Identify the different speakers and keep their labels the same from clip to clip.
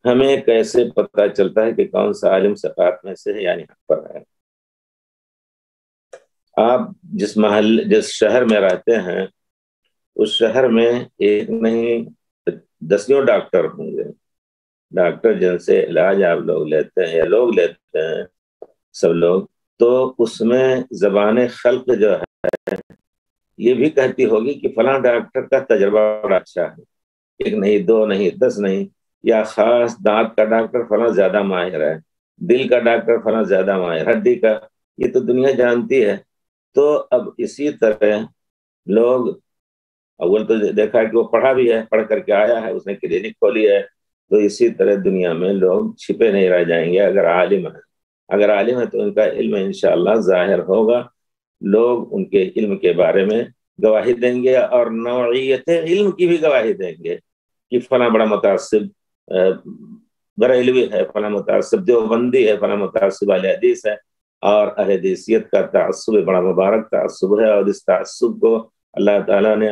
Speaker 1: ہمیں کیسے پتہ چلتا ہے کہ کون سا عالم ثقافت میں سے ہے یعنی حق پر ہے؟ آپ جس شہر میں رہتے ہیں اس شہر میں ایک نہیں دسیوں ڈاکٹر ہوں گے، ڈاکٹر جن سے علاج آپ لوگ لیتے ہیں یا لوگ لیتے ہیں سب لوگ، تو اس میں زبان خلق جو ہے یہ بھی کہتی ہوگی کہ فلاں ڈاکٹر کا تجربہ بڑا اچھا ہے، ایک نہیں دو نہیں 10 نہیں، یا خاص دانت کا ڈاکٹر فلاں زیادہ ماہر ہے، دل کا ڈاکٹر فلاں زیادہ ماہر، ہڈی کا، یہ تو دنیا جانتی ہے۔ تو اب اسی طرح لوگ اول تو دیکھا کہ وہ پڑھا بھی ہے، پڑھ کر کے آیا ہے، اس نے کلینک کھولی ہے، تو اسی طرح دنیا میں لوگ چھپے نہیں رہ جائیں گے اگر عالم ہے۔ اگر عالم ہے تو ان کا علم انشاءاللہ ظاہر ہوگا، لوگ ان کے علم کے بارے میں گواہی دیں گے اور نوعیت علم کی بھی گواہی دیں گے کہ فلاں بڑا متعصب بریلوی ہے، فلاں متعصب دیوبندی ہے، فلاں متعصب اہل حدیث ہے، اور اہل حدیثیت کا تعصب بڑا مبارک تعصب ہے، اور اس تعصب کو اللہ تعالیٰ نے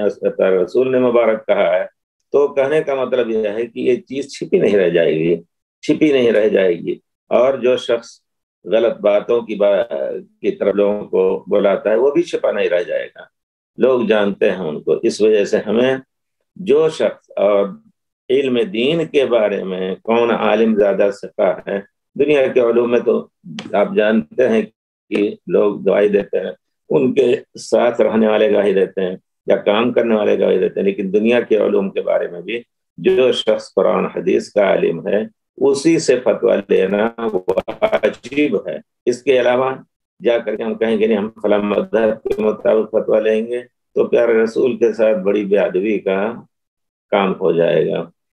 Speaker 1: رسول نے مبارک کہا ہے۔ تو کہنے کا مطلب یہ ہے کہ یہ چیز چھپی نہیں رہ جائے گی، چھپی نہیں رہ جائے گی، اور جو شخص غلط باتوں کی طرف لوگوں کو بلاتا ہے وہ بھی چھپا نہیں رہ جائے گا، لوگ جانتے ہیں ان کو۔ اس وجہ سے ہمیں جو شخص اور علم دین کے بارے میں کون عالم زیادہ ثقہ ہے، دنیا کے علوم میں تو آپ جانتے ہیں کہ لوگ گواہی دیتے ہیں، ان کے ساتھ رہنے والے گواہی دیتے ہیں یا کام کرنے والے گواہی دیتے ہیں، لیکن دنیا کے علوم کے بارے میں بھی جو شخص قرآن حدیث کا عالم ہے اسی سے فتویٰ لینا واجب ہے۔ اس کے علاوہ جا کر کے ہم کہیں گے نہیں ہم فلاں مذہب کے مطابق فتویٰ لیں گے، تو پیارے رسول کے ساتھ بڑی بے ادبی کا کام ہو جائے گا۔